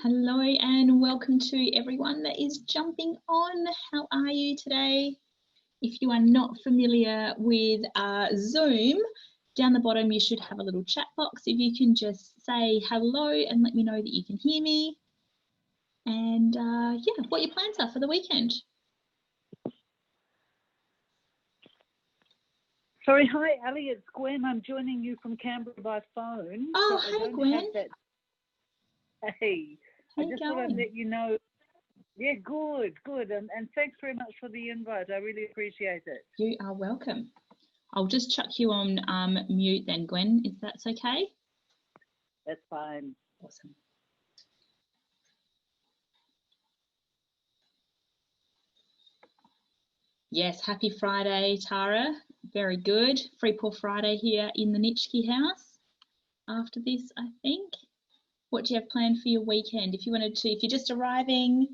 Hello and welcome to everyone that is jumping on. How are you today? If you are not familiar with Zoom, down the bottom you should have a little chat box. If you can just say hello and let me know that you can hear me. And yeah, what your plans are for the weekend. Sorry, hi Ali, it's Gwen. I'm joining you from Canberra by phone. Oh, so hey Gwen. Hey, how I just thought I'd let you know. Yeah, good. And thanks very much for the invite. I really appreciate it. You are welcome. I'll just chuck you on mute then, Gwen, if that's okay. That's fine. Awesome. Yes, happy Friday, Tara. Very good. Free Pour Friday here in the Nitschke house. After this, I think. What do you have planned for your weekend? If you're just arriving,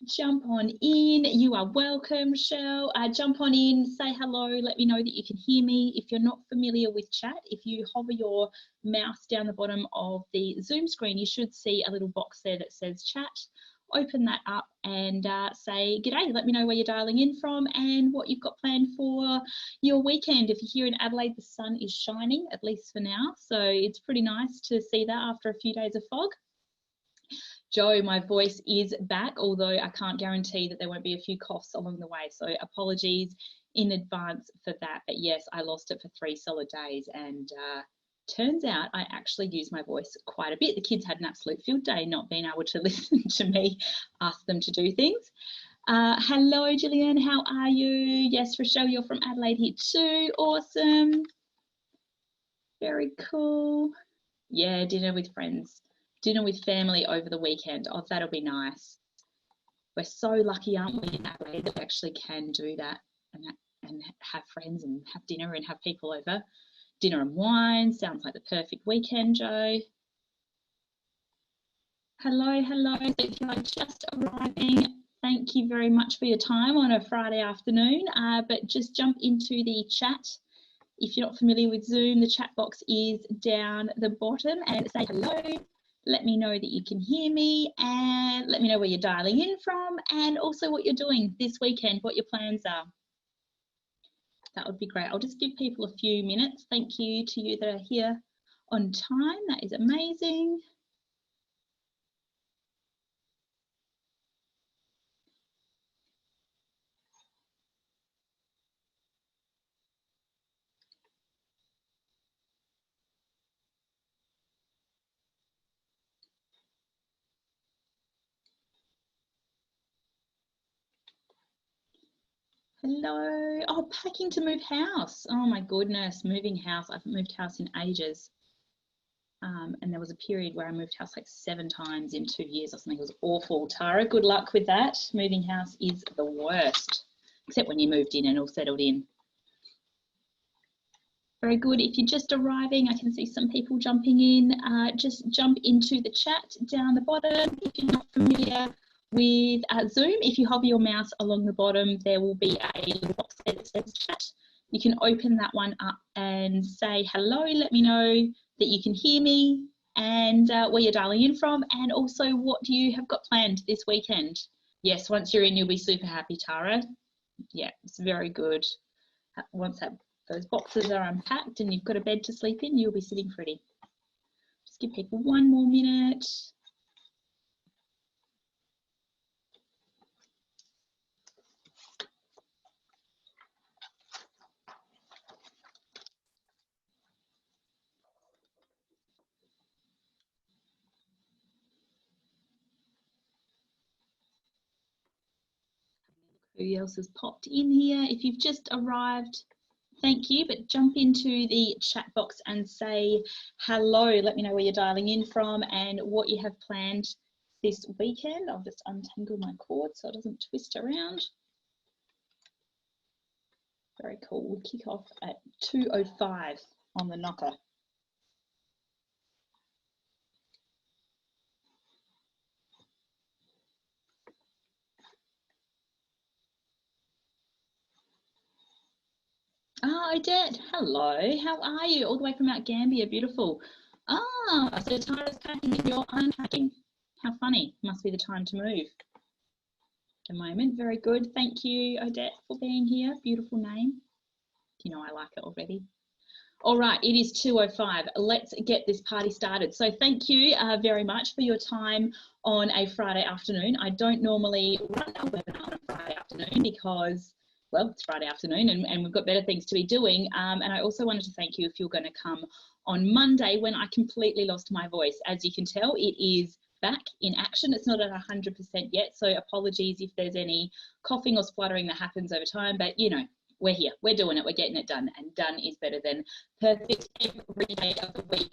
jump on in. You are welcome, Michelle. Jump on in, say hello, let me know that you can hear me. If you're not familiar with chat, if you hover your mouse down the bottom of the Zoom screen, you should see a little box there that says chat. Open that up and say g'day. Let me know where you're dialing in from and what you've got planned for your weekend. If you're here in Adelaide, the sun is shining, at least for now, so it's pretty nice to see that after a few days of fog. Joe, my voice is back, although I can't guarantee that there won't be a few coughs along the way, so apologies in advance for that. But yes, I lost it for 3 solid days, and turns out I actually use my voice quite a bit. The kids had an absolute field day not being able to listen to me ask them to do things. Hello, Gillian, how are you? Yes, Rochelle, you're from Adelaide here too. Awesome. Very cool. Yeah, dinner with friends. Dinner with family over the weekend. Oh, that'll be nice. We're so lucky, aren't we, in Adelaide, that we actually can do that and have friends and have dinner and have people over. Dinner and wine sounds like the perfect weekend, Joe. Hello. So if you are just arriving, thank you very much for your time on a Friday afternoon. But just jump into the chat. If you're not familiar with Zoom, the chat box is down the bottom, and say hello. Let me know that you can hear me and let me know where you're dialing in from and also what you're doing this weekend, what your plans are. That would be great. I'll just give people a few minutes. Thank you to you that are here on time. That is amazing. Hello. Oh, packing to move house. Oh my goodness, moving house. I haven't moved house in ages. And there was a period where I moved house like 7 times in 2 years or something. It was awful. Tara, good luck with that. Moving house is the worst, except when you moved in and all settled in. Very good. If you're just arriving, I can see some people jumping in. Just jump into the chat down the bottom. If you're not familiar with Zoom, if you hover your mouse along the bottom, there will be a little box there that says chat. You can open that one up and say hello. Let me know that you can hear me and where you're dialing in from, and also what do you have got planned this weekend. Yes, once you're in, you'll be super happy, Tara. Yeah, it's very good. Once those boxes are unpacked and you've got a bed to sleep in, you'll be sitting pretty. Just give people 1 more minute. Who else has popped in here? If you've just arrived, thank you, but jump into the chat box and say hello. Let me know where you're dialing in from and what you have planned this weekend. I'll just untangle my cord so it doesn't twist around. Very cool. We'll kick off at 2:05 on the knocker. Oh, I did. Hello, how are you? All the way from Mount Gambier, beautiful. Ah, so Tara's packing and you're unpacking. How funny. Must be the time to move. At the moment. Very good. Thank you, Odette, for being here. Beautiful name. You know I like it already. All right, it is 2:05. Let's get this party started. So thank you very much for your time on a Friday afternoon. I don't normally run a webinar on a Friday afternoon because, well, it's Friday afternoon and we've got better things to be doing. And I also wanted to thank you if you're going to come on Monday when I completely lost my voice. As you can tell, it is back in action. It's not at 100% yet, so apologies if there's any coughing or spluttering that happens over time, but you know, we're here, we're doing it, we're getting it done, and done is better than perfect every day of the week.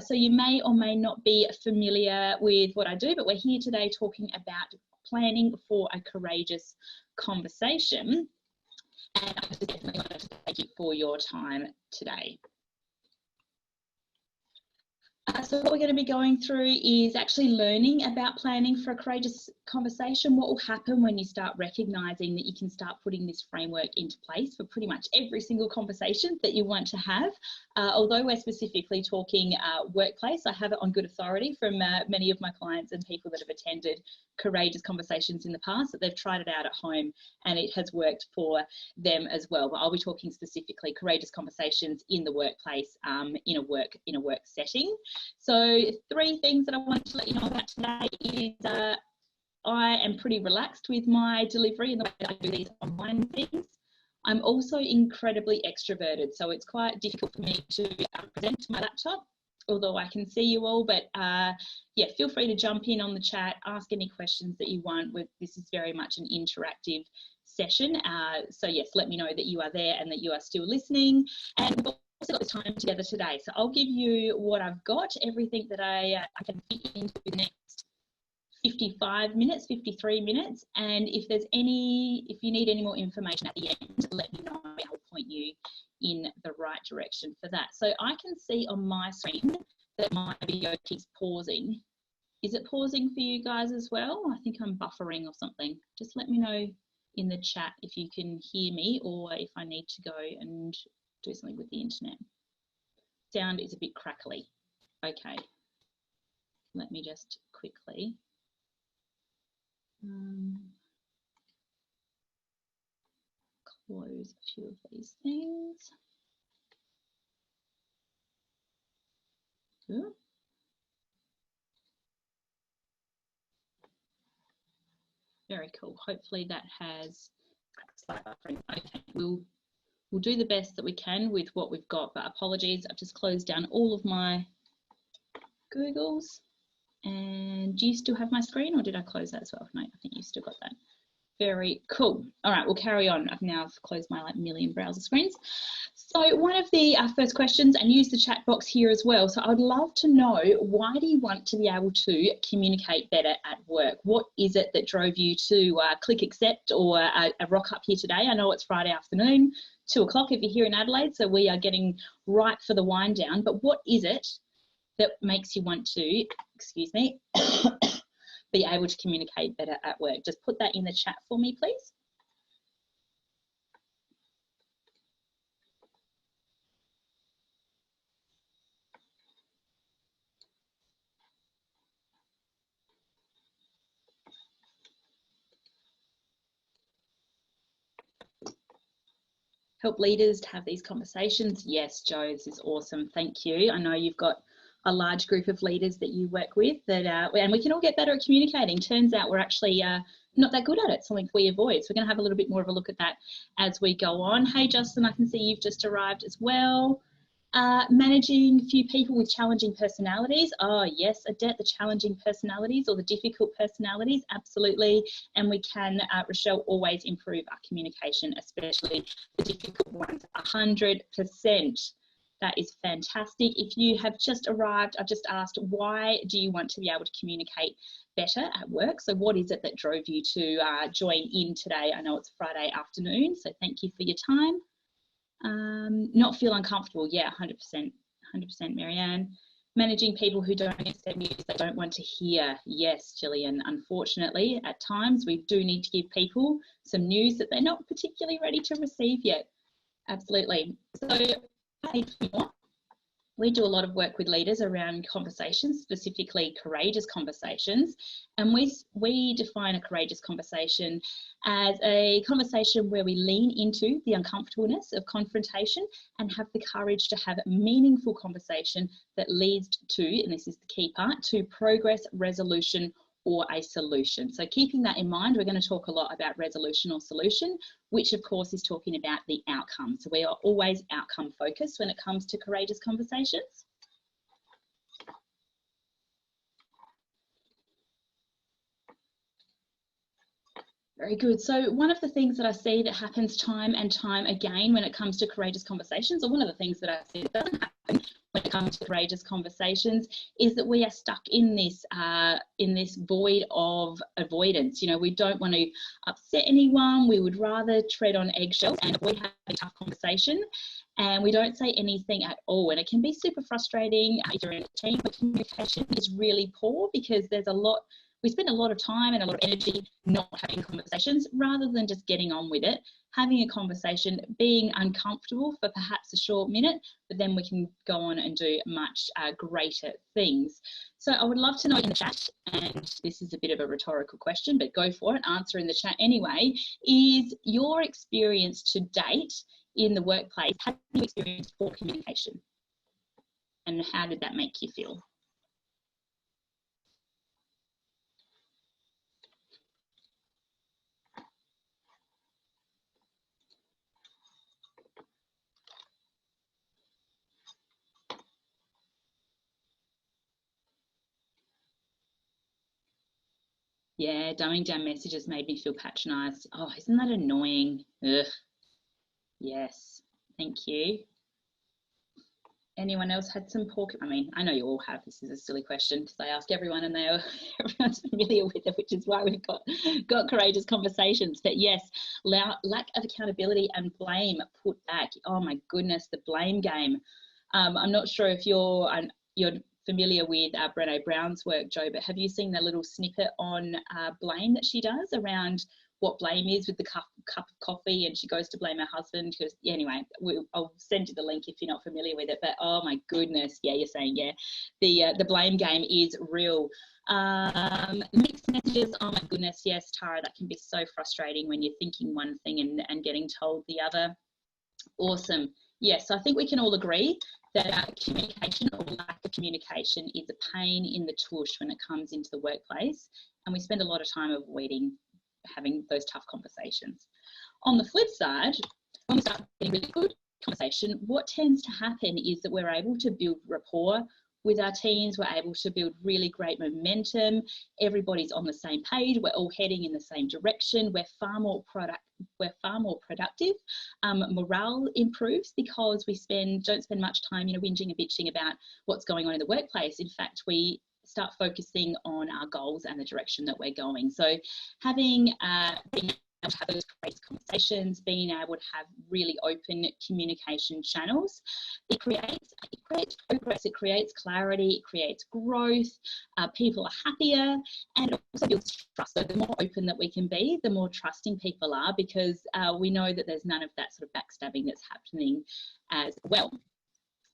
So you may or may not be familiar with what I do, but we're here today talking about planning for a courageous conversation, and I just definitely wanted to thank you for your time today. So what we're going to be going through is actually learning about planning for a courageous conversation. What will happen when you start recognizing that you can start putting this framework into place for pretty much every single conversation that you want to have. Although we're specifically talking workplace, I have it on good authority from many of my clients and people that have attended courageous conversations in the past that they've tried it out at home and it has worked for them as well. But I'll be talking specifically courageous conversations in the workplace, in a work setting. So 3 things that I wanted to let you know about today is I am pretty relaxed with my delivery and the way that I do these online things. I'm also incredibly extroverted, so it's quite difficult for me to present to my laptop, although I can see you all. But yeah, feel free to jump in on the chat, ask any questions that you want. This is very much an interactive session. So yes, let me know that you are there and that you are still listening. And we've also got this time together today. So I'll give you what I've got, everything that I can fit into the next 55 minutes, 53 minutes. And if you need any more information at the end, let me know. I'll point you in the right direction for that. So I can see on my screen that my video keeps pausing. Is it pausing for you guys as well? I think I'm buffering or something. Just let me know in the chat if you can hear me or if I need to go and do something with the internet. Sound is a bit crackly. Okay. Let me just quickly. Close a few of these things. Good. Very cool. Hopefully that has slight buffering. Okay, we'll do the best that we can with what we've got, but apologies, I've just closed down all of my Googles. And do you still have my screen or did I close that as well? No, I think you still got that. Very cool. All right, we'll carry on. I've now closed my million browser screens. So one of the first questions, and use the chat box here as well. So I'd love to know, why do you want to be able to communicate better at work? What is it that drove you to click accept or rock up here today? I know it's Friday afternoon, 2 o'clock if you're here in Adelaide, so we are getting right for the wind down. But what is it that makes you want to, excuse me, be able to communicate better at work? Just put that in the chat for me, please. Help leaders to have these conversations. Yes, Joe, this is awesome. Thank you. I know you've got a large group of leaders that you work with that, and we can all get better at communicating. Turns out we're actually not that good at it, something we avoid. So we're going to have a little bit more of a look at that as we go on. Hey, Justin, I can see you've just arrived as well. Managing a few people with challenging personalities. Oh yes, Odette, the challenging personalities or the difficult personalities, absolutely. And we can, Rochelle, always improve our communication, especially the difficult ones, 100%. That is fantastic. If you have just arrived, I've just asked, why do you want to be able to communicate better at work? So what is it that drove you to join in today? I know it's Friday afternoon, so thank you for your time. Not feel uncomfortable. Yeah, 100%, Marianne. Managing people who don't accept news they don't want to hear. Yes, Gillian, unfortunately, at times we do need to give people some news that they're not particularly ready to receive yet. Absolutely. So I need more. we do a lot of work with leaders around conversations, specifically courageous conversations. And we define a courageous conversation as a conversation where we lean into the uncomfortableness of confrontation and have the courage to have a meaningful conversation that leads to, and this is the key part, to progress, resolution, or a solution. So keeping that in mind, we're going to talk a lot about resolution or solution, which of course is talking about the outcome. So we are always outcome focused when it comes to courageous conversations. Very good. So one of the things that I see that happens time and time again when it comes to courageous conversations, or one of the things that I see that doesn't happen when it comes to courageous conversations, is that we are stuck in this void of avoidance. You know, we don't want to upset anyone. We would rather tread on eggshells and avoid having a tough conversation. And we don't say anything at all. And it can be super frustrating if you're in a team where communication is really poor, because we spend a lot of time and a lot of energy not having conversations rather than just getting on with it, having a conversation, being uncomfortable for perhaps a short minute, but then we can go on and do much greater things. So I would love to know in the chat, and this is a bit of a rhetorical question, but go for it, answer in the chat anyway, is your experience to date in the workplace, have you experienced poor communication? And how did that make you feel? Yeah, dumbing down messages made me feel patronised. Oh, isn't that annoying? Ugh. Yes, thank you. Anyone else had some poor? I mean, I know you all have. This is a silly question because I ask everyone and everyone's familiar with it, which is why we've got courageous conversations. But yes, lack of accountability and blame put back. Oh my goodness, the blame game. I'm not sure if you're familiar with Brené Brown's work, Joe, but have you seen the little snippet on blame that she does around what blame is with the cup of coffee, and she goes to blame her husband because, yeah, anyway, I'll send you the link if you're not familiar with it. But oh my goodness, yeah, you're saying, yeah, the blame game is real. Mixed messages, oh my goodness, yes, Tara, that can be so frustrating when you're thinking one thing and getting told the other. Awesome. Yes, so I think we can all agree that communication or lack of communication is a pain in the tush when it comes into the workplace, and we spend a lot of time avoiding having those tough conversations. On the flip side, when we start getting really good conversation, what tends to happen is that we're able to build rapport with our teams. We're able to build really great momentum. Everybody's on the same page. We're all heading in the same direction. We're far more productive. Morale improves because we don't spend much time, whinging and bitching about what's going on in the workplace. In fact, we start focusing on our goals and the direction that we're going. So being able to have those great conversations, being able to have really open communication channels, it creates progress, it creates clarity, it creates growth, people are happier, and it also builds trust. So the more open that we can be, the more trusting people are, because we know that there's none of that sort of backstabbing that's happening as well.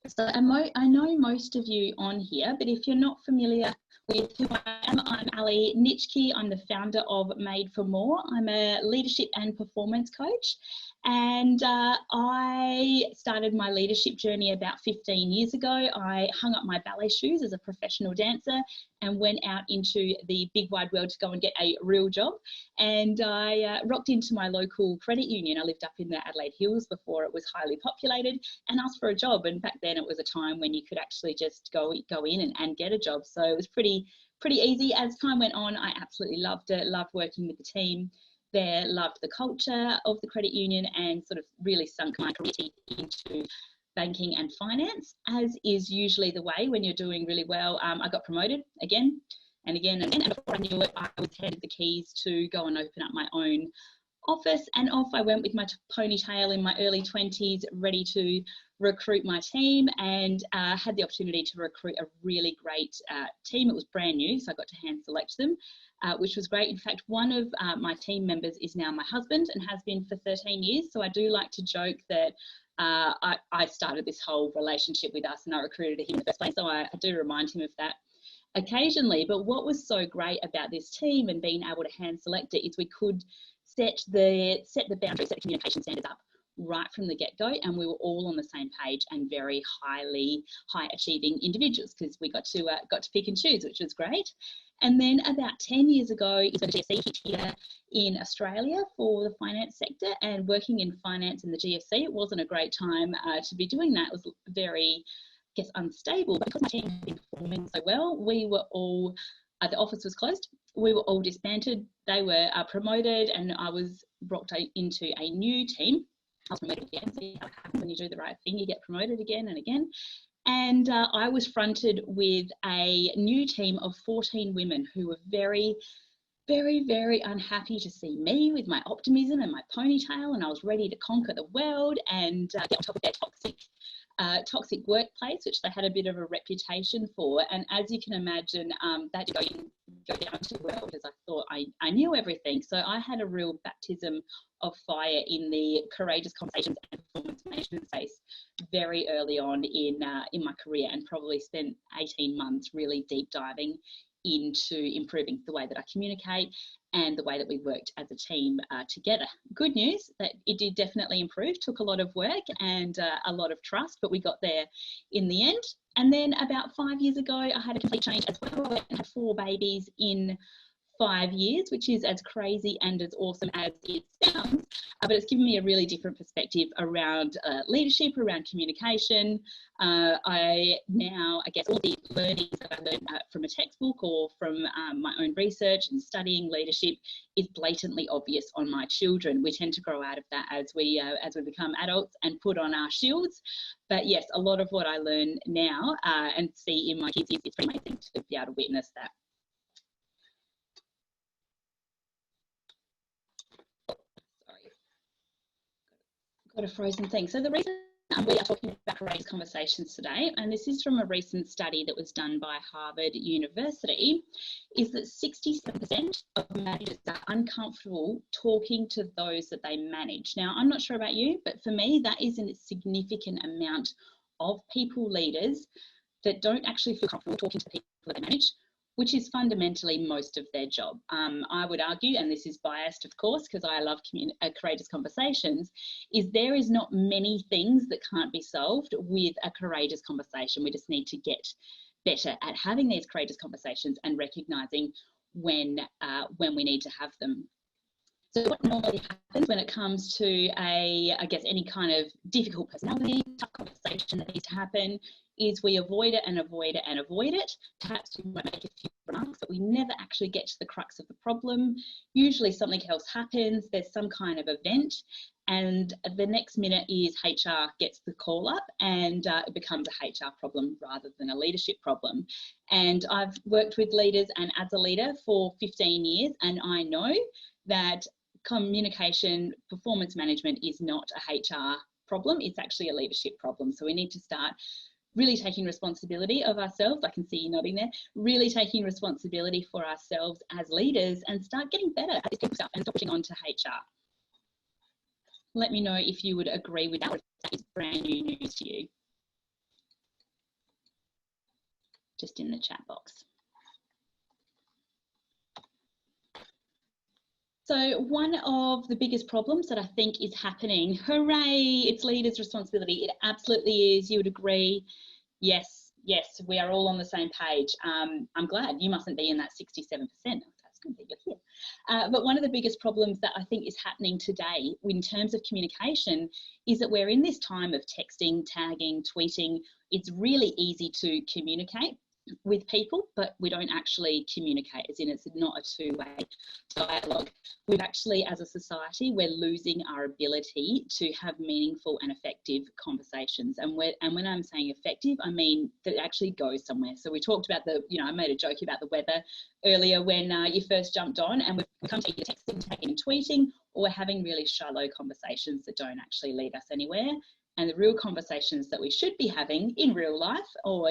So I know most of you on here, but if you're not familiar with who I am, I'm Ali Nitschke. I'm the founder of Made for More. I'm a leadership and performance coach, and I started my leadership journey about 15 years ago. I hung up my ballet shoes as a professional dancer and went out into the big wide world to go and get a real job. And I rocked into my local credit union. I lived up in the Adelaide Hills before it was highly populated, and asked for a job. And back then it was a time when you could actually just go in and get a job. So it was pretty easy. As time went on, I absolutely loved it, loved working with the team there, loved the culture of the credit union, and sort of really sunk my career into banking and finance, as is usually the way when you're doing really well. I got promoted again and again and again, and before I knew it, I was handed the keys to go and open up my own office, and off I went with my ponytail in my early 20s, ready to recruit my team, and had the opportunity to recruit a really great team. It was brand new, so I got to hand select them, which was great. In fact, one of my team members is now my husband and has been for 13 years. So I do like to joke that I started this whole relationship with us and I recruited him in the first place. So I do remind him of that occasionally. But what was so great about this team and being able to hand select it is we could set the boundaries, set the communication standards up right from the get-go, and we were all on the same page and very high achieving individuals, because we got to pick and choose, which was great. And then about 10 years ago is when the GFC hit here in Australia for the finance sector, and working in finance in the GFC, it wasn't a great time to be doing that. It was very, I guess, unstable, but because my team had been performing so well, we were all, the office was closed, we were all disbanded, they were promoted, and I was brought into a new team. I was promoted again, so how it happens when you do the right thing, you get promoted again and again. And I was fronted with a new team of 14 women who were very, very, very unhappy to see me with my optimism and my ponytail, and I was ready to conquer the world and get on top of their toxic workplace, which they had a bit of a reputation for. And as you can imagine, that didn't go down too well, because I thought I knew everything. So I had a real baptism of fire in the courageous conversations and performance management space very early on in my career, and probably spent 18 months really deep diving into improving the way that I communicate and the way that we worked as a team together. Good news that it did definitely improve, took a lot of work and a lot of trust, but we got there in the end. And then about 5 years ago, I had a complete change as well. I had 4 babies in 5 years, which is as crazy and as awesome as it sounds, but it's given me a really different perspective around leadership, around communication. I guess all the learnings that I learned from a textbook or from my own research and studying leadership is blatantly obvious on my children. We tend to grow out of that as we become adults and put on our shields. But yes, a lot of what I learn now and see in my kids is pretty amazing to be able to witness that. Got a frozen thing. So the reason we are talking about courageous conversations today, and this is from a recent study that was done by Harvard University, is that 67% of managers are uncomfortable talking to those that they manage. Now, I'm not sure about you, but for me, that is a significant amount of people leaders that don't actually feel comfortable talking to the people that they manage, which is fundamentally most of their job. I would argue, and this is biased, of course, because I love courageous conversations, is there is not many things that can't be solved with a courageous conversation. We just need to get better at having these courageous conversations and recognising when we need to have them. So what normally happens when it comes to any kind of difficult personality, tough conversation that needs to happen, is we avoid it and avoid it and avoid it. Perhaps we might make a few remarks, but we never actually get to the crux of the problem. Usually something else happens, there's some kind of event, and the next minute is HR gets the call up, and it becomes a HR problem rather than a leadership problem. And I've worked with leaders and as a leader for 15 years, and I know that communication, performance management is not a HR problem, it's actually a leadership problem. So we need to start really taking responsibility of ourselves. I can see you nodding there. Really taking responsibility for ourselves as leaders and start getting better at this stuff and stop pushing on to HR. Let me know if you would agree with that, or if that is brand new news to you. Just in the chat box. So one of the biggest problems that I think is happening, hooray, it's leaders' responsibility. It absolutely is. You would agree. Yes, we are all on the same page. I'm glad you mustn't be in that 67%. That's good that you're here. But one of the biggest problems that I think is happening today in terms of communication is that we're in this time of texting, tagging, tweeting. It's really easy to communicate with people, but we don't actually communicate, as in it's not a two-way dialogue. We've actually, as a society, we're losing our ability to have meaningful and effective conversations. And when I'm saying effective, I mean that it actually goes somewhere. So we talked about I made a joke about the weather earlier when you first jumped on, and we've come to either texting, tagging and tweeting, or we're having really shallow conversations that don't actually lead us anywhere. And the real conversations that we should be having in real life, or,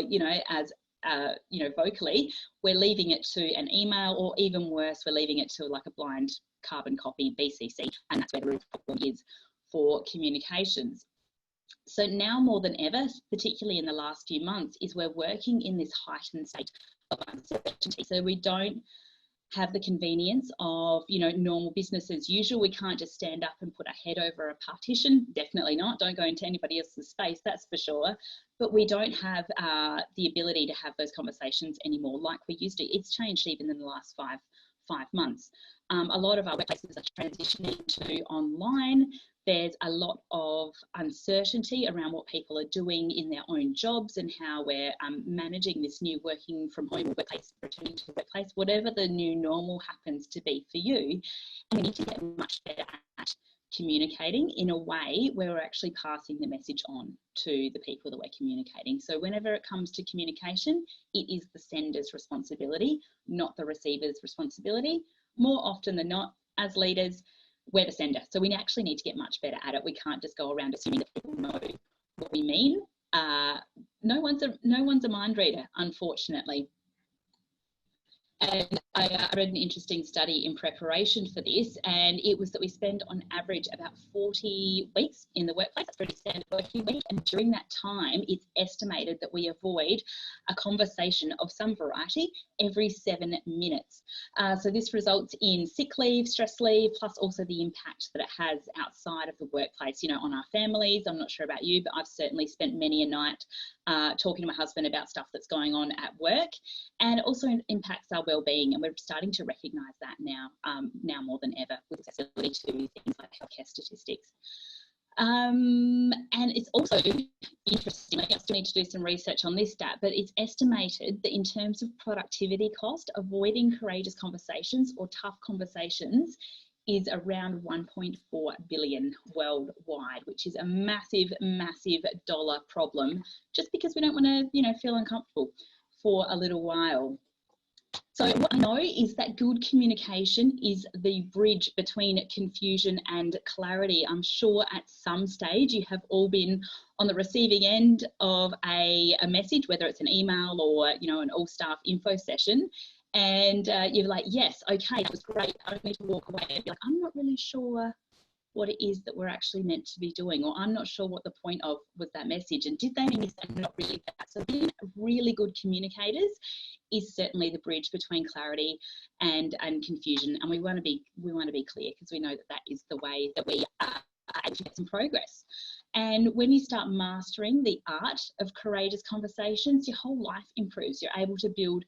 vocally, we're leaving it to an email, or even worse, we're leaving it to like a blind carbon copy, BCC, and that's where the real problem is for communications. So now more than ever, particularly in the last few months, is we're working in this heightened state of uncertainty. So we don't have the convenience of, you know, normal business as usual. We can't just stand up and put our head over a partition. Definitely not. Don't go into anybody else's space, that's for sure. But we don't have the ability to have those conversations anymore like we used to. It's changed even in the last five months. A lot of our workplaces are transitioning to online. There's a lot of uncertainty around what people are doing in their own jobs and how we're managing this new working from home workplace, returning to the workplace, whatever the new normal happens to be for you. And we need to get much better at communicating in a way where we're actually passing the message on to the people that we're communicating. So whenever it comes to communication, it is the sender's responsibility, not the receiver's responsibility. More often than not, as leaders, we're the sender. So we actually need to get much better at it. We can't just go around assuming that people know what we mean. No one's a mind reader, unfortunately. And I read an interesting study in preparation for this, and it was that we spend on average about 40 weeks in the workplace. That's a pretty standard working week. And during that time, it's estimated that we avoid a conversation of some variety every 7 minutes. So this results in sick leave, stress leave, plus also the impact that it has outside of the workplace, you know, on our families. I'm not sure about you, but I've certainly spent many a night talking to my husband about stuff that's going on at work, and also impacts our well-being, and we're starting to recognise that now more than ever with accessibility to things like healthcare statistics. And it's also interesting, I still need to do some research on this stat, but it's estimated that in terms of productivity cost, avoiding courageous conversations or tough conversations is around 1.4 billion worldwide, which is a massive, massive dollar problem, just because we don't want to, you know, feel uncomfortable for a little while. So what I know is that good communication is the bridge between confusion and clarity. I'm sure at some stage you have all been on the receiving end of a message, whether it's an email or, you know, an all-staff info session, and you're like, yes, okay, that was great, I don't need to walk away. You're like, I'm not really sure what it is that we're actually meant to be doing, or I'm not sure what the point of was that message, and did they mean this and not really that. So being really good communicators is certainly the bridge between clarity and confusion, and we want to be clear, because we know that that is the way that we are able to get some progress. And when you start mastering the art of courageous conversations, your whole life improves. You're able to build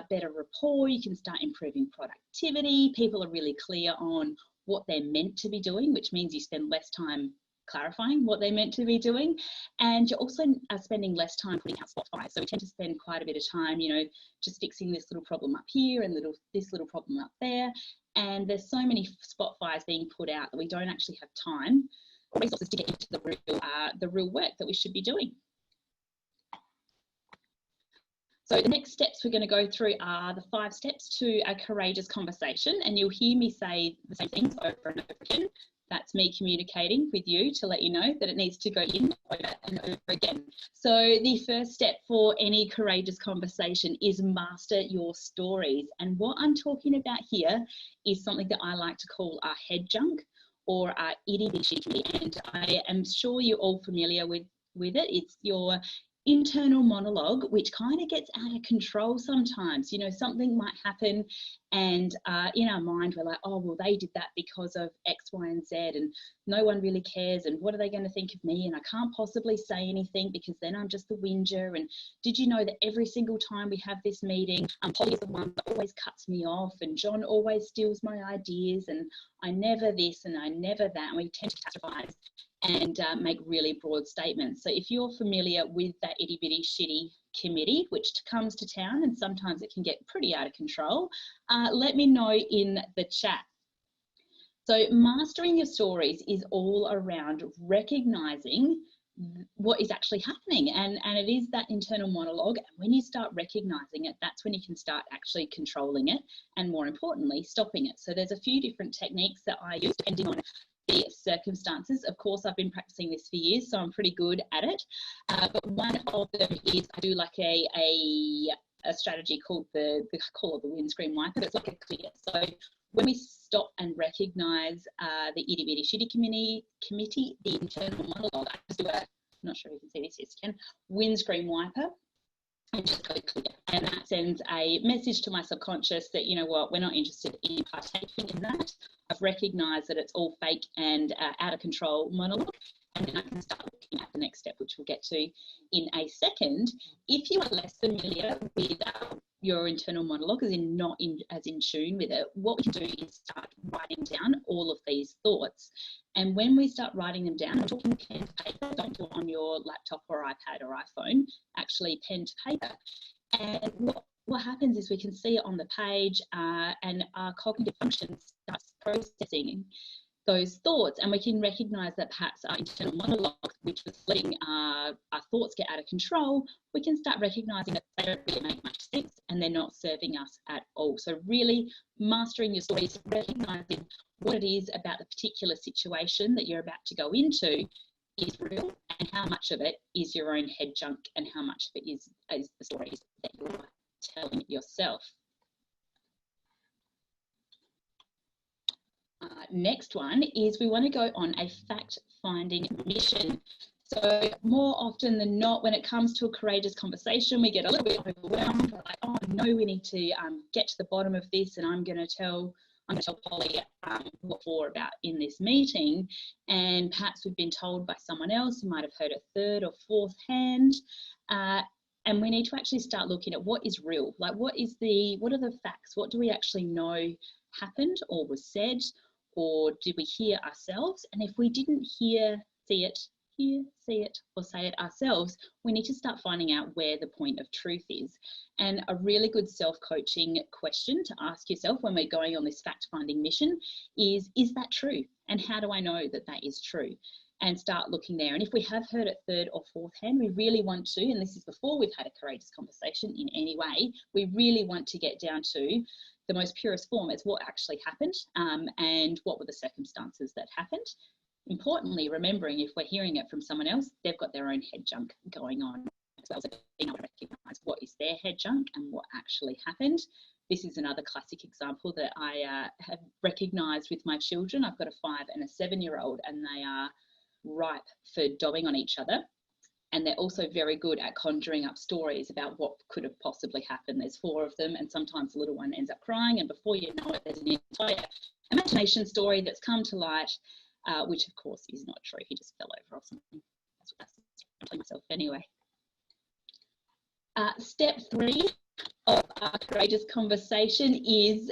better rapport. You can start improving productivity. People are really clear on what they're meant to be doing, which means you spend less time clarifying what they're meant to be doing, and you're also spending less time putting out spot fires. So we tend to spend quite a bit of time, you know, just fixing this little problem up here and this little problem up there, and there's so many spot fires being put out that we don't actually have time or resources to get into the real work that we should be doing. So the next steps we're going to go through are the 5 steps to a courageous conversation, and you'll hear me say the same things over and over again. That's me communicating with you to let you know that it needs to go in over and over again. So the first step for any courageous conversation is master your stories. And what I'm talking about here is something that I like to call our head junk, or our itty bitty, and I am sure you're all familiar with it. It's your internal monologue, which kind of gets out of control sometimes. You know, something might happen, and in our mind we're like, oh well, they did that because of X, Y and Z, and no one really cares, and what are they going to think of me, and I can't possibly say anything because then I'm just the whinger, and did you know that every single time we have this meeting, Polly is the one that always cuts me off, and John always steals my ideas, and I never this and I never that, and we tend to catastrophize and make really broad statements. So if you're familiar with that itty bitty shitty committee, which comes to town, and sometimes it can get pretty out of control, let me know in the chat. So mastering your stories is all around recognizing what is actually happening, and it is that internal monologue. And when you start recognizing it, that's when you can start actually controlling it, and more importantly, stopping it. So there's a few different techniques that I use depending on the circumstances. Of course, I've been practicing this for years, so I'm pretty good at it. But one of them is I do like a strategy called the windscreen wiper. It's like a clear. So when we stop and recognise the itty bitty shitty committee, the internal monologue, I just do a not sure if you can see this, yes, you can, windscreen wiper, and just go clear. And that sends a message to my subconscious that, you know what, we're not interested in partaking in that. I've recognised that it's all fake and out of control monologue. And then I can start looking at the next step, which we'll get to in a second. If you are less familiar with your internal monologue, as in not as in tune with it, what we can do is start writing down all of these thoughts. And when we start writing them down, I'm talking pen to paper, don't do it on your laptop or iPad or iPhone, actually pen to paper. And what happens is we can see it on the page and our cognitive function starts processing those thoughts, and we can recognise that perhaps our internal monologue, which was letting our thoughts get out of control, we can start recognising that they don't really make much sense and they're not serving us at all. So really mastering your stories, recognising what it is about the particular situation that you're about to go into is real, and how much of it is your own head junk, and how much of it is the stories that you're telling yourself. Next one is we want to go on a fact-finding mission. So more often than not, when it comes to a courageous conversation, we get a little bit overwhelmed. We're like, oh no, we need to get to the bottom of this, and I'm going to tell Polly what for about in this meeting. And perhaps we've been told by someone else who might have heard it third or fourth hand. And we need to actually start looking at what is real. Like, what are the facts? What do we actually know happened or was said, or did we hear ourselves? And if we didn't hear, see it, or say it ourselves, we need to start finding out where the point of truth is. And a really good self-coaching question to ask yourself when we're going on this fact-finding mission is that true? And how do I know that that is true? And start looking there. And if we have heard it third or fourth hand, we really want to, and this is before we've had a courageous conversation in any way, we really want to get down to the most purest form as what actually happened, and what were the circumstances that happened. Importantly, remembering if we're hearing it from someone else, they've got their own head junk going on as well. So being able to recognise what is their head junk and what actually happened. This is another classic example that I have recognised with my children. I've got a 5 and a 7-year-old, and they are ripe for dobbing on each other. And they're also very good at conjuring up stories about what could have possibly happened. There's 4 of them, and sometimes the little one ends up crying, and before you know it, there's an entire imagination story that's come to light, which of course is not true. He just fell over or something. That's what I'm telling myself anyway. Step 3 of our courageous conversation is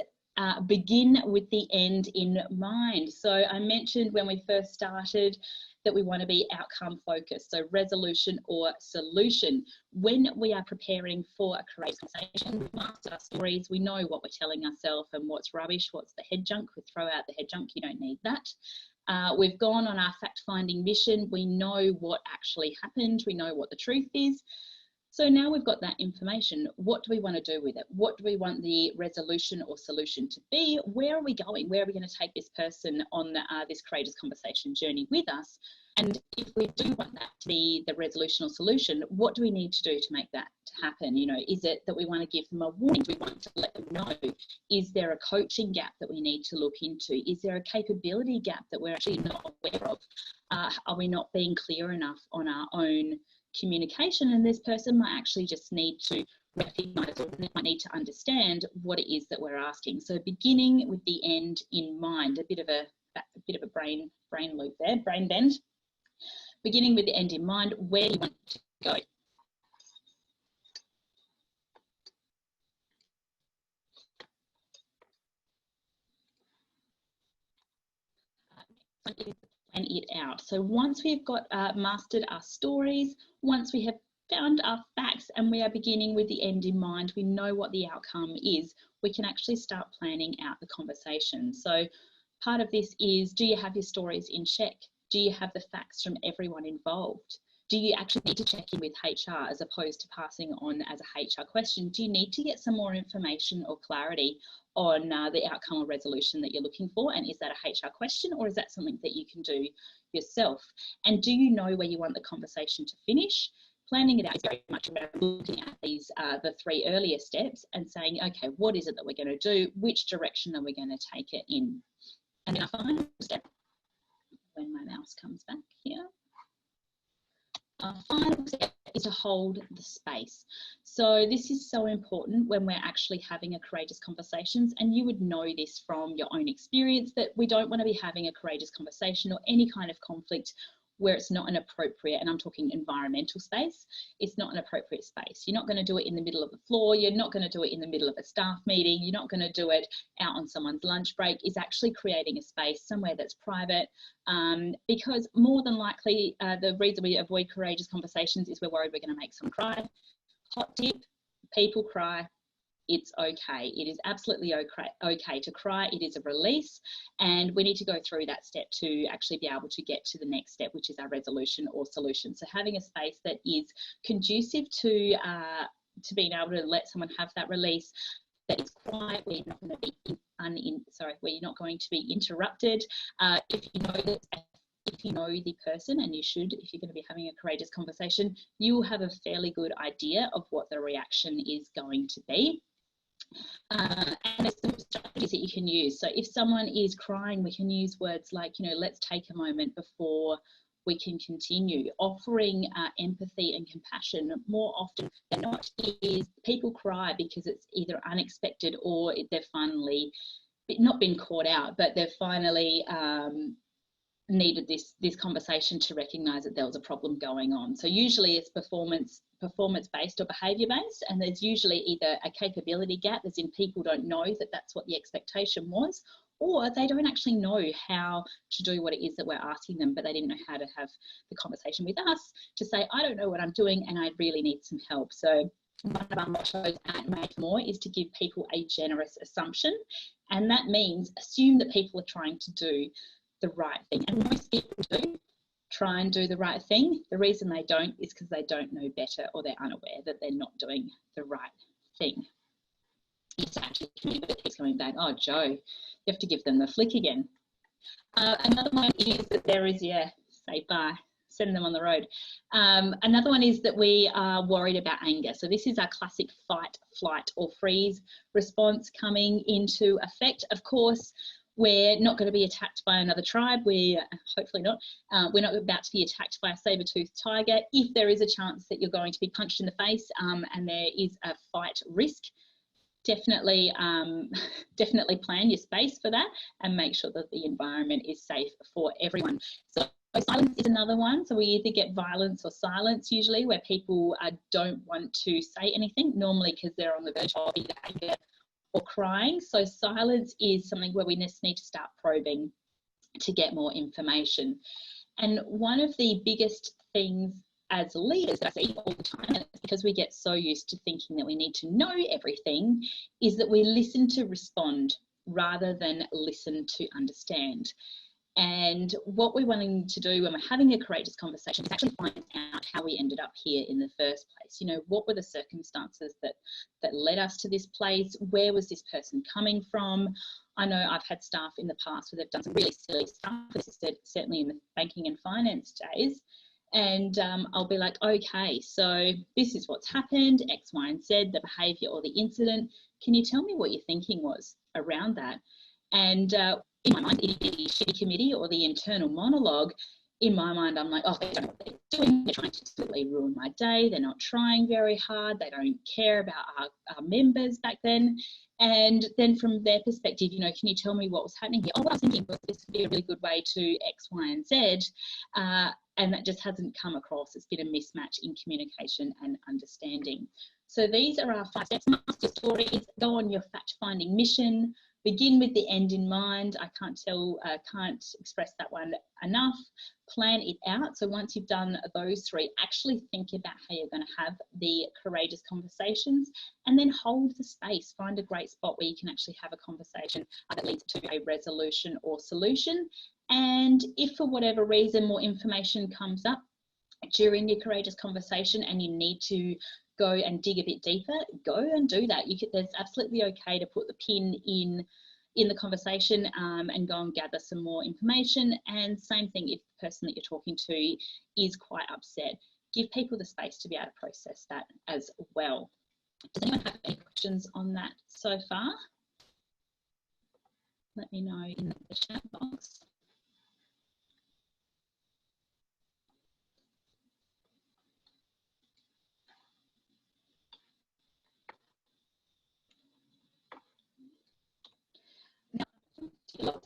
begin with the end in mind. So I mentioned when we first started that we want to be outcome focused, so resolution or solution. When we are preparing for a courageous conversation, we master our stories, we know what we're telling ourselves and what's rubbish, what's the head junk. We throw out the head junk, you don't need that. We've gone on our fact-finding mission, we know what actually happened, we know what the truth is. So now we've got that information, what do we want to do with it? What do we want the resolution or solution to be? Where are we going? Where are we going to take this person on this courageous conversation journey with us? And if we do want that to be the resolution or solution, what do we need to do to make that happen? You know, is it that we want to give them a warning? Do we want to let them know? Is there a coaching gap that we need to look into? Is there a capability gap that we're actually not aware of? Are we not being clear enough on our own communication, and this person might actually just need to recognize, or they might need to understand what it is that we're asking. So beginning with the end in mind, a bit of a brain loop there, brain bend. Beginning with the end in mind, where do you want to go? Plan it out. So once we've got mastered our stories, once we have found our facts and we are beginning with the end in mind, we know what the outcome is, we can actually start planning out the conversation. So part of this is, do you have your stories in check? Do you have the facts from everyone involved? Do you actually need to check in with HR as opposed to passing on as a HR question? Do you need to get some more information or clarity on the outcome or resolution that you're looking for? And is that a HR question, or is that something that you can do yourself? And do you know where you want the conversation to finish? Planning it out is very much about looking at these, the 3 earlier steps and saying, okay, what is it that we're going to do? Which direction are we going to take it in? And then our final step, when my mouse comes back here. Final step is to hold the space. So this is so important when we're actually having a courageous conversations, and you would know this from your own experience, that we don't want to be having a courageous conversation or any kind of conflict where it's not an appropriate, and I'm talking environmental space, it's not an appropriate space. You're not going to do it in the middle of the floor, you're not going to do it in the middle of a staff meeting, you're not going to do it out on someone's lunch break. Is actually creating a space somewhere that's private, because more than likely the reason we avoid courageous conversations is we're worried we're going to make someone cry. Hot tip, people cry. It's okay. It is absolutely okay to cry. It is a release, and we need to go through that step to actually be able to get to the next step, which is our resolution or solution. So having a space that is conducive to being able to let someone have that release, that is quiet, where you're not going to be where you're not going to be interrupted. If you know the person, and you should, if you're going to be having a courageous conversation, you will have a fairly good idea of what the reaction is going to be. And there's some strategies that you can use. So if someone is crying, we can use words like, let's take a moment before we can continue. Offering empathy and compassion more often than not is people cry because it's either unexpected or they've finally not been caught out, but they've finally needed this conversation to recognize that there was a problem going on. So usually it's performance based or behavior based, and there's usually either a capability gap, as in people don't know that that's what the expectation was, or they don't actually know how to do what it is that we're asking them, but they didn't know how to have the conversation with us to say, I don't know what I'm doing and I really need some help. So one of our mottos at Make More is to give people a generous assumption, and that means assume that people are trying to do the right thing, and most people do try and do the right thing. The reason they don't is because they don't know better, or they're unaware that they're not doing the right thing. It's actually that keeps coming back. Oh, Joe, you have to give them the flick again. Another one is that there is, say bye, send them on the road. Another one is that we are worried about anger. So this is our classic fight, flight or freeze response coming into effect. Of course, we're not going to be attacked by another tribe. Hopefully not. We're not about to be attacked by a saber-toothed tiger. If there is a chance that you're going to be punched in the face and there is a fight risk, definitely plan your space for that and make sure that the environment is safe for everyone. So silence is another one. So we either get violence or silence usually, where people don't want to say anything, normally because they're on the verge of either anger or crying. So silence is something where we just need to start probing to get more information. And one of the biggest things as leaders that I see all the time, and it's because we get so used to thinking that we need to know everything, is that we listen to respond rather than listen to understand. And what we're wanting to do when we're having a courageous conversation is actually find out how we ended up here in the first place. What were the circumstances that led us to this place? Where was this person coming from? I know I've had staff in the past where they've done some really silly stuff. This is certainly in the banking and finance days. And I'll be like, okay, so this is what's happened, X, Y, and Z, the behaviour or the incident. Can you tell me what your thinking was around that? And in my mind, the shitty committee or the internal monologue, in my mind, I'm like, oh, they don't know what they're doing. They're trying to absolutely ruin my day. They're not trying very hard. They don't care about our members back then. And then from their perspective, can you tell me what was happening here? Oh, what I was thinking was this would be a really good way to X, Y, and Z. And that just hasn't come across. It's been a mismatch in communication and understanding. So these are our 5 steps. Master stories, go on your fact-finding mission. Begin with the end in mind. I can't express that one enough. Plan it out. So once you've done those 3, actually think about how you're going to have the courageous conversations, and then hold the space. Find a great spot where you can actually have a conversation that leads to a resolution or solution. And if for whatever reason more information comes up during your courageous conversation and you need to go and dig a bit deeper, go and do that. There's absolutely okay to put the pin in the conversation and go and gather some more information. And same thing if the person that you're talking to is quite upset. Give people the space to be able to process that as well. Does anyone have any questions on that so far? Let me know in the chat box.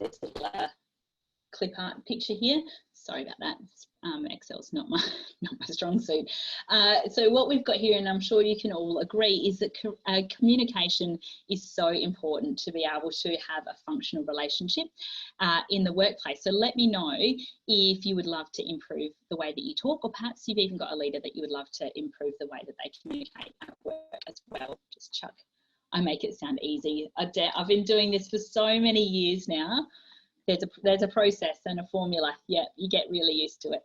this little clip art picture here. Sorry about that. Excel's not my strong suit. So what we've got here, and I'm sure you can all agree, is that communication is so important to be able to have a functional relationship in the workplace. So let me know if you would love to improve the way that you talk, or perhaps you've even got a leader that you would love to improve the way that they communicate at work as well. Just chuck, I make it sound easy. I've been doing this for so many years now. There's a process and a formula. Yeah, you get really used to it.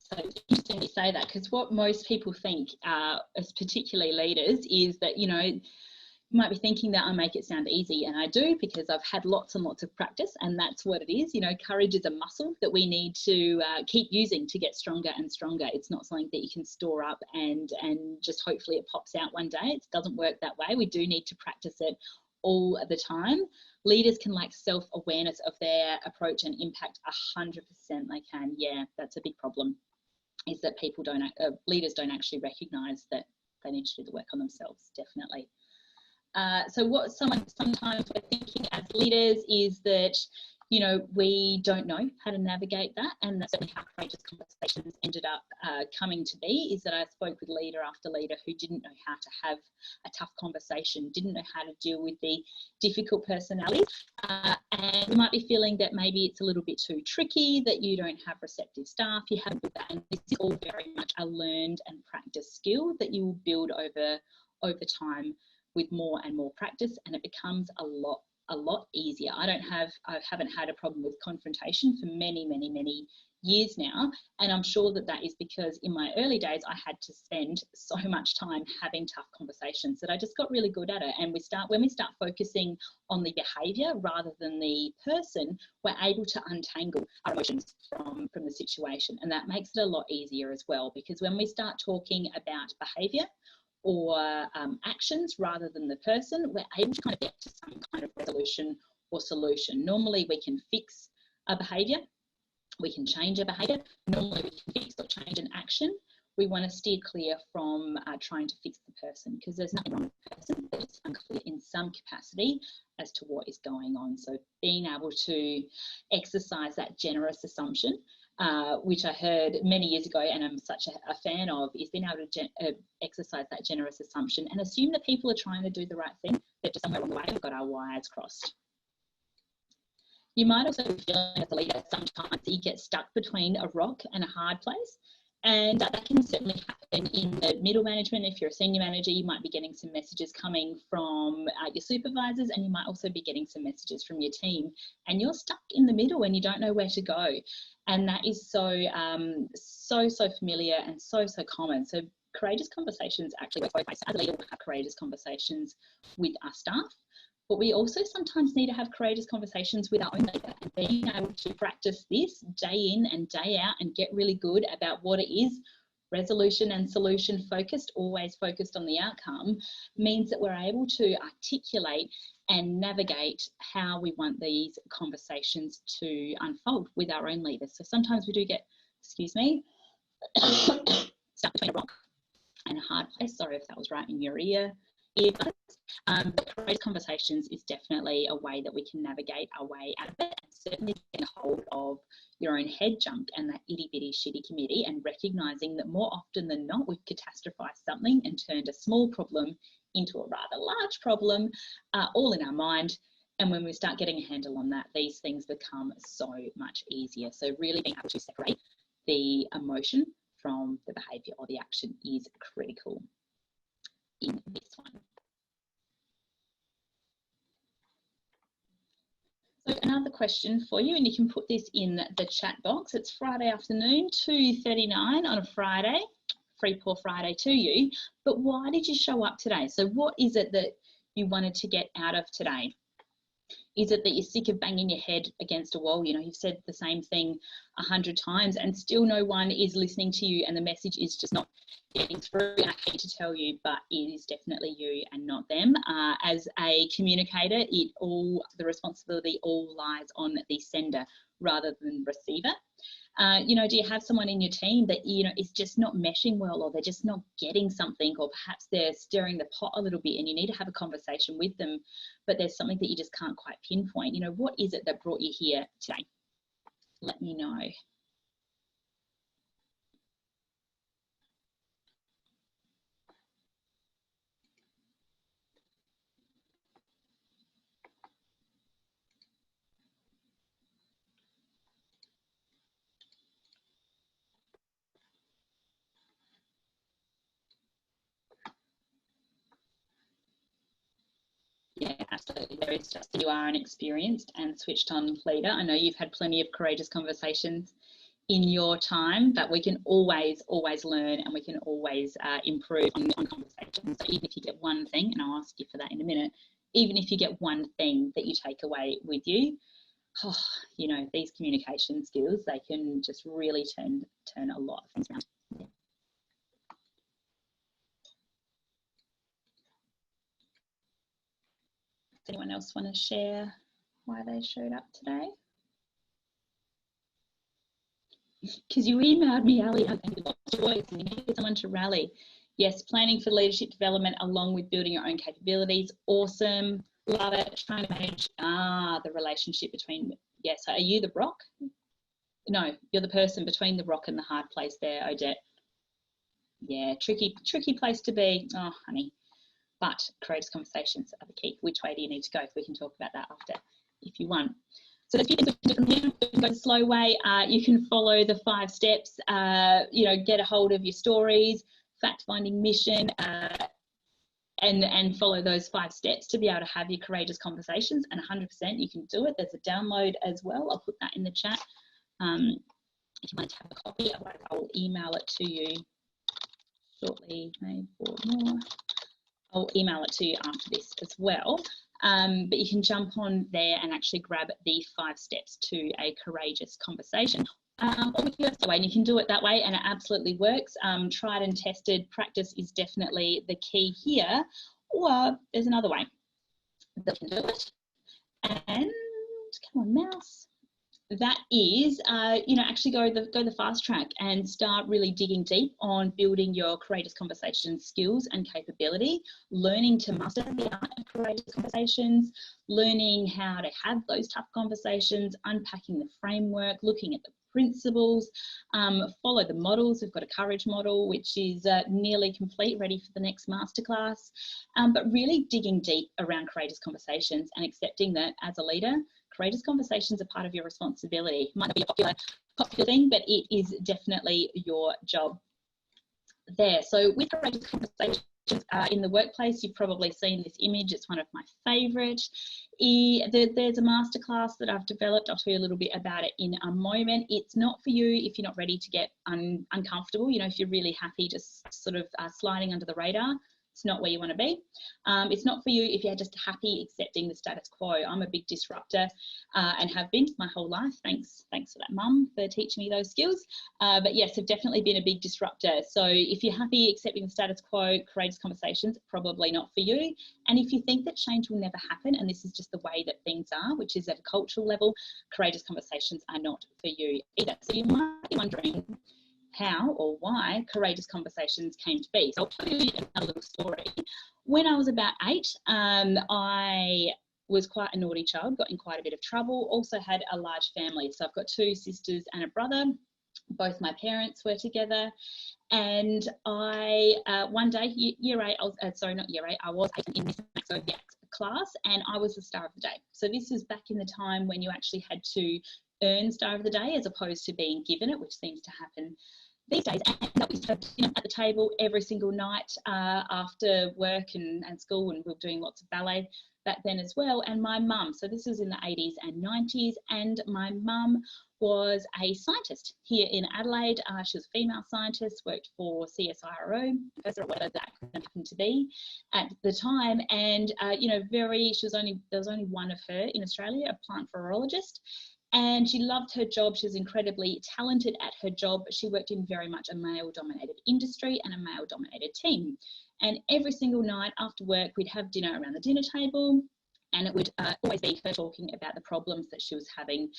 So it's interesting you say that, because what most people think, as particularly leaders, is that, you know, you might be thinking that I make it sound easy, and I do, because I've had lots and lots of practice, and that's what it is. You know, courage is a muscle that we need to keep using to get stronger and stronger. It's not something that you can store up and just hopefully it pops out one day. It doesn't work that way. We do need to practice it all the time. Leaders can lack self-awareness of their approach and impact 100%. They can. Yeah, that's a big problem, is that people don't, leaders don't actually recognise that they need to do the work on themselves, definitely. So what sometimes we're thinking as leaders is that, you know, we don't know how to navigate that, and that's certainly how Courageous Conversations ended up coming to be, is that I spoke with leader after leader who didn't know how to have a tough conversation, didn't know how to deal with the difficult personalities, and you might be feeling that maybe it's a little bit too tricky, that you don't have receptive staff, you haven't built that, and this is all very much a learned and practiced skill that you will build over time with more and more practice, and it becomes a lot easier. I haven't had a problem with confrontation for many years now, and I'm sure that that is because in my early days I had to spend so much time having tough conversations that I just got really good at it. And when we start focusing on the behaviour rather than the person, we're able to untangle our emotions from the situation, and that makes it a lot easier as well, because when we start talking about behaviour or actions rather than the person, we're able to kind of get to some kind of resolution or solution. Normally we can fix a behaviour, we can change a behaviour, normally we can fix or change an action. We want to steer clear from trying to fix the person, because there's nothing wrong with the person, but it's unclear in some capacity as to what is going on. So being able to exercise that generous assumption, which I heard many years ago and I'm such a fan of, is being able to exercise that generous assumption and assume that people are trying to do the right thing, but just somewhere along the way we've got our wires crossed. You might also be feeling as a leader sometimes that you get stuck between a rock and a hard place, and that can certainly happen in the middle management. If you're a senior manager, you might be getting some messages coming from your supervisors, and you might also be getting some messages from your team, and you're stuck in the middle and you don't know where to go. And that is so familiar and so common. So courageous conversations actually work both ways. As a leader, we'll have courageous conversations with our staff, but we also sometimes need to have courageous conversations with our own leader, and being able to practice this day in and day out and get really good about what it is, resolution and solution focused, always focused on the outcome, means that we're able to articulate and navigate how we want these conversations to unfold with our own leaders. So sometimes we do get, excuse me, stuck between a rock and a hard place. Sorry if that was right in your earbuds. But courageous conversations is definitely a way that we can navigate our way out of it, and certainly get a hold of your own head junk and that itty bitty shitty committee, and recognising that more often than not we've catastrophized something and turned a small problem into a rather large problem, all in our mind. And when we start getting a handle on that, these things become so much easier. So really being able to separate the emotion from the behaviour or the action is critical in this one. So another question for you, and you can put this in the chat box. It's Friday afternoon, 2:39 on a Friday, free pour Friday to you. But why did you show up today? So what is it that you wanted to get out of today? Is it that you're sick of banging your head against a wall? You know, you've said the same thing 100 times and still no one is listening to you, and the message is just not getting through. And I hate to tell you, but it is definitely you and not them. As a communicator, the responsibility all lies on the sender rather than receiver. You know, do you have someone in your team that, you know, is just not meshing well, or they're just not getting something, or perhaps they're stirring the pot a little bit and you need to have a conversation with them, but there's something that you just can't quite pinpoint? You know, what is it that brought you here today? Let me know. Yeah, absolutely. There is just, you are an experienced and switched on leader. I know you've had plenty of courageous conversations in your time, but we can always learn, and we can always improve on conversations. So even if you get one thing, and I'll ask you for that in a minute, even if you get one thing that you take away with you, oh, you know, these communication skills, they can just really turn a lot of things around. Yeah. Does anyone else want to share why they showed up today? Because you emailed me, Ali, and you lost your voice and you needed someone to rally. Yes, planning for leadership development along with building your own capabilities. Awesome. Love it. Trying to manage the relationship between, yes, are you the rock? No, you're the person between the rock and the hard place there, Odette. Yeah, tricky place to be. Oh, honey. But courageous conversations are the key. Which way do you need to go? We can talk about that after if you want. So there's a few things we can do from here. You can go the slow way. You can follow the 5 steps. You know, get a hold of your stories, fact-finding mission, and follow those 5 steps to be able to have your courageous conversations. And 100% you can do it. There's a download as well. I'll put that in the chat. If you want to have a copy, otherwise I'll email it to you shortly. Maybe 4 more. I'll email it to you after this as well. But you can jump on there and actually grab the 5 steps to a courageous conversation. Or we can go that way, and you can do it that way, and it absolutely works. Tried and tested. Practice is definitely the key here. Or there's another way that you can do it. And come on, mouse. That is, you know, actually go the fast track and start really digging deep on building your courageous conversation skills and capability, learning to master the art of courageous conversations, learning how to have those tough conversations, unpacking the framework, looking at the principles, follow the models. We've got a courage model, which is nearly complete, ready for the next masterclass, but really digging deep around courageous conversations and accepting that as a leader, courageous conversations are part of your responsibility. It might not be a popular thing, but it is definitely your job there. So with courageous conversations in the workplace, you've probably seen this image. It's one of my favourite. There's a masterclass that I've developed. I'll tell you a little bit about it in a moment. It's not for you if you're not ready to get uncomfortable. You know, if you're really happy just sort of sliding under the radar, it's not where you want to be. It's not for you if you're just happy accepting the status quo. I'm a big disruptor and have been my whole life. Thanks for that, Mum, for teaching me those skills. But yes, I've definitely been a big disruptor. So if you're happy accepting the status quo, courageous conversations, probably not for you. And if you think that change will never happen and this is just the way that things are, which is at a cultural level, courageous conversations are not for you either. So you might be wondering how or why courageous conversations came to be. So I'll tell you a little story. When I was about 8, I was quite a naughty child, got in quite a bit of trouble, also had a large family. So I've got 2 sisters and a brother. Both my parents were together. And I, one day, year 8, I was, not year 8, I was in this class, and I was the star of the day. So this was back in the time when you actually had to earn star of the day as opposed to being given it, which seems to happen these days. And we used to have dinner at the table every single night after work and school, and we were doing lots of ballet. back then as well. And my mum, so this was in the 80s and 90s, and my mum was a scientist here in Adelaide. She was a female scientist, worked for CSIRO, professor or whatever that happened to be at the time. And, you know, there was only one of her in Australia, a plant virologist. And she loved her job. She was incredibly talented at her job, but she worked in very much a male-dominated industry and a male-dominated team. And every single night after work, we'd have dinner around the dinner table, and it would always be her talking about the problems that she was having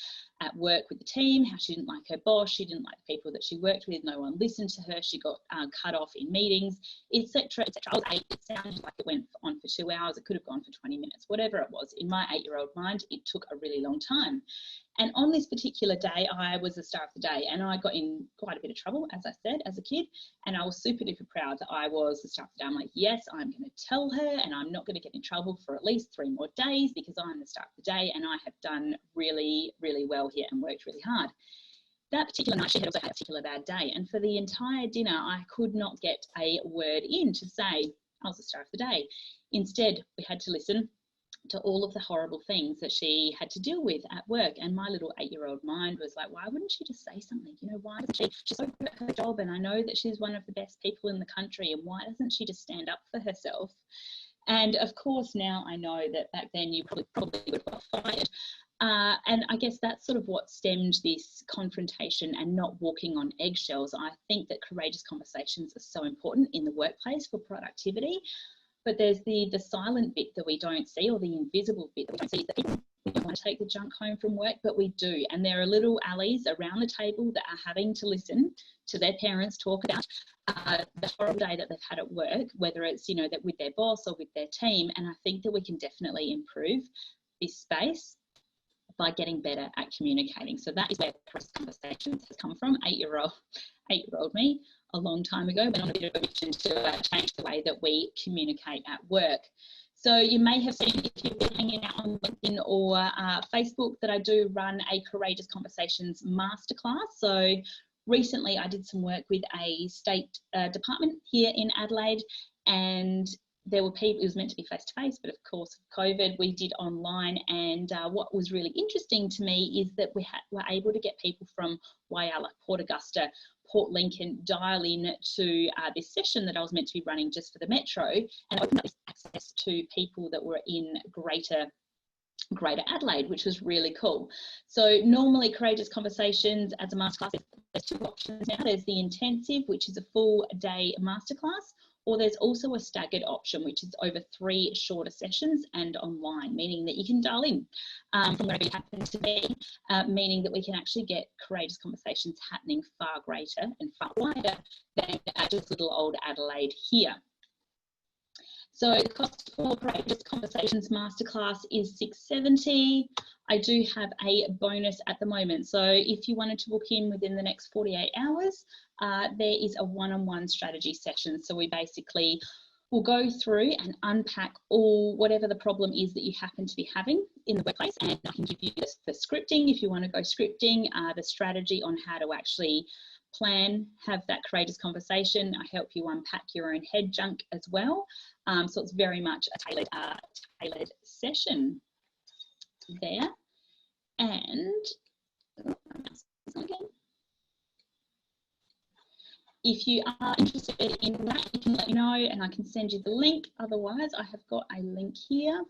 at work with the team, how she didn't like her boss, she didn't like the people that she worked with, no one listened to her, she got cut off in meetings, etc., etc. I was 8, it sounded like it went on for 2 hours, it could have gone for 20 minutes, whatever it was. In my 8-year-old mind, it took a really long time. And on this particular day, I was the star of the day, and I got in quite a bit of trouble, as I said, as a kid, and I was super duper proud that I was the star of the day. I'm like, yes, I'm going to tell her, and I'm not going to get in trouble for at least 3 more days because I'm the star of the day, and I have done really, really well here and worked really hard. That particular night, she had also had a particular bad day, and for the entire dinner, I could not get a word in to say I was the star of the day. Instead, we had to listen to all of the horrible things that she had to deal with at work. And my little 8-year-old mind was like, why wouldn't she just say something? You know, why doesn't she's so good at her job, and I know that she's one of the best people in the country, and why doesn't she just stand up for herself? And of course, now I know that back then you probably would have got fired. And I guess that's sort of what stemmed this confrontation and not walking on eggshells. I think that courageous conversations are so important in the workplace for productivity. But there's the silent bit that we don't see, or the invisible bit that we don't see, is that people don't want to take the junk home from work, but we do. And there are little alleys around the table that are having to listen to their parents talk about the horrible day that they've had at work, whether it's, you know, that with their boss or with their team. And I think that we can definitely improve this space by getting better at communicating. So that is where Courageous Conversations has come from. 8-year-old me, a long time ago, went on a bit of a mission to change the way that we communicate at work. So you may have seen, if you've been hanging out on LinkedIn or Facebook, that I do run a Courageous Conversations Masterclass. So recently I did some work with a state department here in Adelaide, and there were people, it was meant to be face-to-face, but of course, COVID, we did online. And what was really interesting to me is that we were able to get people from Whyalla, Port Augusta, Port Lincoln dial in to this session that I was meant to be running just for the Metro, and opened up this access to people that were in greater Adelaide, which was really cool. So normally Courageous Conversations as a masterclass, there's 2 options now. There's the intensive, which is a full day masterclass, or there's also a staggered option, which is over 3 shorter sessions and online, meaning that you can dial in from wherever you happen to be, meaning that we can actually get courageous conversations happening far greater and far wider than just little old Adelaide here. So the cost for Courageous Conversations Masterclass is $670. I do have a bonus at the moment. So if you wanted to book in within the next 48 hours, there is a one-on-one strategy session. So we basically will go through and unpack whatever the problem is that you happen to be having in the workplace, and I can give you the scripting if you want to go scripting, the strategy on how to actually plan, have that courageous conversation. I help you unpack your own head junk as well. So it's very much a tailored session there. And if you are interested in that, you can let me know and I can send you the link. Otherwise, I have got a link here,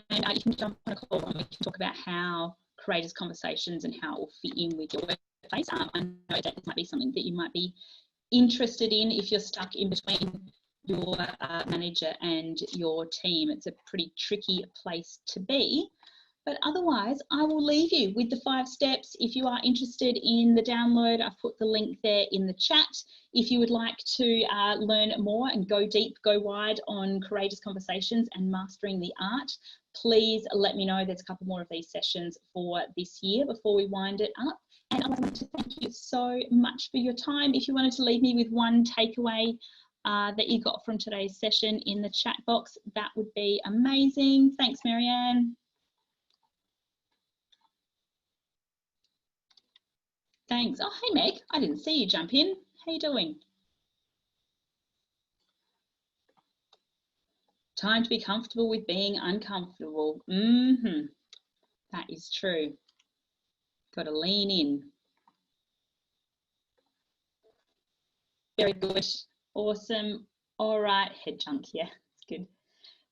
and you can jump on a call and we can talk about how courageous conversations and how it will fit in with your workplace. I know that this might be something that you might be interested in if you're stuck in between your manager and your team. It's a pretty tricky place to be. But otherwise, I will leave you with the 5 steps. If you are interested in the download, I've put the link there in the chat. If you would like to learn more and go deep, go wide on courageous conversations and mastering the art, please let me know. There's a couple more of these sessions for this year before we wind it up. And I want to thank you so much for your time. If you wanted to leave me with one takeaway that you got from today's session in the chat box, that would be amazing. Thanks, Marianne. Thanks. Oh, hey, Meg. I didn't see you jump in. How you doing? Time to be comfortable with being uncomfortable. That is true. Got to lean in. Very good. Awesome. All right, head chunk. Yeah, it's good.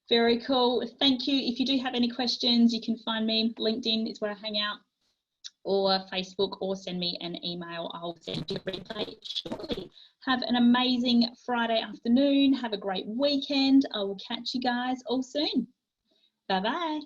Very cool. Thank you. If you do have any questions, you can find me. LinkedIn is where I hang out, or Facebook, or send me an email. I'll send you a replay shortly. Have an amazing Friday afternoon. Have a great weekend. I will catch you guys all soon. Bye-bye.